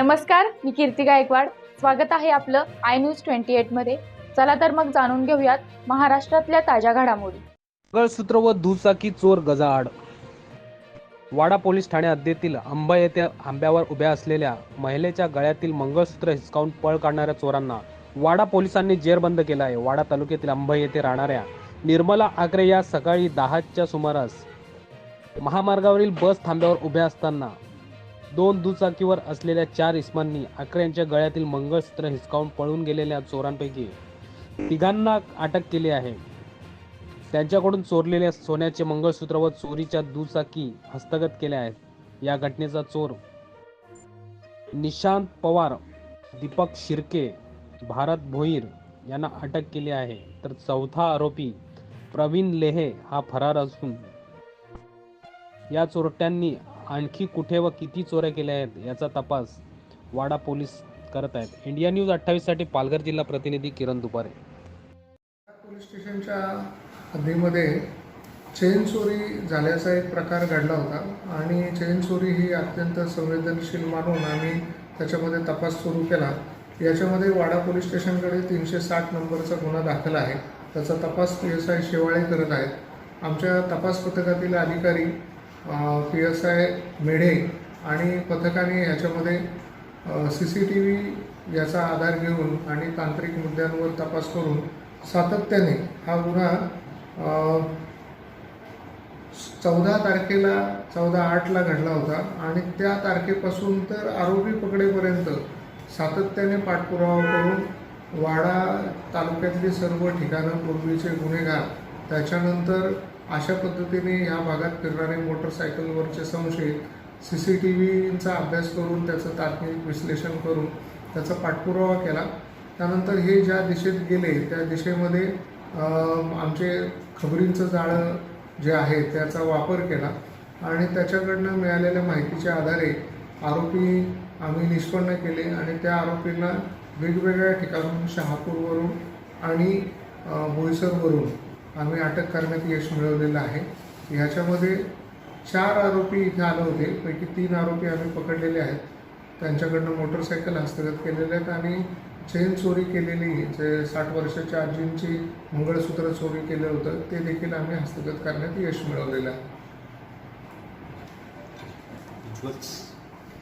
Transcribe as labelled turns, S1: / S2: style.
S1: नमस्कार, मी कीर्ती गायकवाड. स्वागत आहे आपलं आय न्यूज 28 मध्ये. चला तर मग जाणून घेऊयात महाराष्ट्रातल्या ताज्या घडामोडी.
S2: मंगळसूत्र व दुचाकी चोर गजाआड. वाडा पोलीस ठाणे हद्दीतील अंबा येथे आंब्यावर उभ्या असलेल्या महिलेच्या गळ्यातील मंगळसूत्र हिसकावून पळ काढणाऱ्या चोरांना वाडा पोलिसांनी जेरबंद केलं आहे. वाडा तालुक्यातील अंबा येथे राहणाऱ्या निर्मला आकरे या सकाळी 10च्या सुमारास महामार्गावरील बस थांब्यावर उभ्या असताना 2 दुचाकीवर असलेल्या 4 इसमांनी आकरे यांच्या गळ्यातील मंगळसूत्र हिसकावून पळून गेलेल्या चोरांपैकी 3घांना अटक केली आहे. त्यांच्याकडून चोरलेल्या सोन्याचे मंगळसूत्र व चोरीच्या दुचाकी हस्तगत केल्या आहेत. या घटनेचा चोर निशांत पवार, दीपक शिर्के, भारत भोईर यांना अटक केली आहे. तर चौथा आरोपी प्रवीण लेहे हा फरार असून या चोरट्यांनी आणखी कुठे व किती चोऱ्या केल्या आहेत याचा तपास वाडा पोलीस करत आहेत. इंडिया न्यूज 28 साठी पालघर जिल्हा प्रतिनिधी किरण दुपारे.
S3: पोलीस स्टेशनच्या हद्दीमध्ये चेन चोरी झाल्याचा एक प्रकार घडला होता आणि चेन चोरी ही अत्यंत संवेदनशील मानून आम्ही त्याच्यामध्ये तपास सुरू केला. याच्यामध्ये वाडा पोलीस स्टेशनकडे 360 नंबरचा गुन्हा दाखल आहे. त्याचा तपास PSI शेवाळे करत आहेत. आमच्या तपास पथकातील अधिकारी PSI मेढे आणि पथकाने याच्यामध्ये CCTV याचा आधार घेऊन आणि तांत्रिक मुद्द्यांवर तपास करून सातत्याने हा गुन्हा 14/8ला घडला होता आणि त्या तारखेपासून तर आरोपी पकडेपर्यंत सातत्याने पाठपुरावा करून वाडा तालुक्यातली सर्व ठिकाणं, पूर्वीचे गुन्हेगार, त्याच्यानंतर अशा पद्धतीने ह्या भागात फिरणारे मोटरसायकलवरचे संशयित, CCTVचा अभ्यास करून त्याचं तात्विक विश्लेषण करून त्याचा पाठपुरावा केला. त्यानंतर हे ज्या दिशेत गेले त्या दिशेमध्ये आमचे खबरींचं जाळं जे आहे त्याचा वापर केला आणि त्याच्याकडनं मिळालेल्या माहितीच्या आधारे आरोपी आम्ही निष्पन्न केले आणि त्या आरोपींना वेगवेगळ्या ठिकाणून शहापूरवरून आणि बोईसरवरून आम्ही अटक करण्यात यश मिळवलेलं आहे. ह्याच्यामध्ये 4 आरोपी इथे आले होते. पैकी 3 आरोपी आम्ही पकडलेले आहेत. त्यांच्याकडनं मोटरसायकल हस्तगत केलेले आहेत आणि चेन चोरी केलेली, जे 60 वर्षाच्या आजींची मंगळसूत्र चोरी केलं होतं ते देखील आम्ही हस्तगत करण्यात यश मिळवलेलं आहे.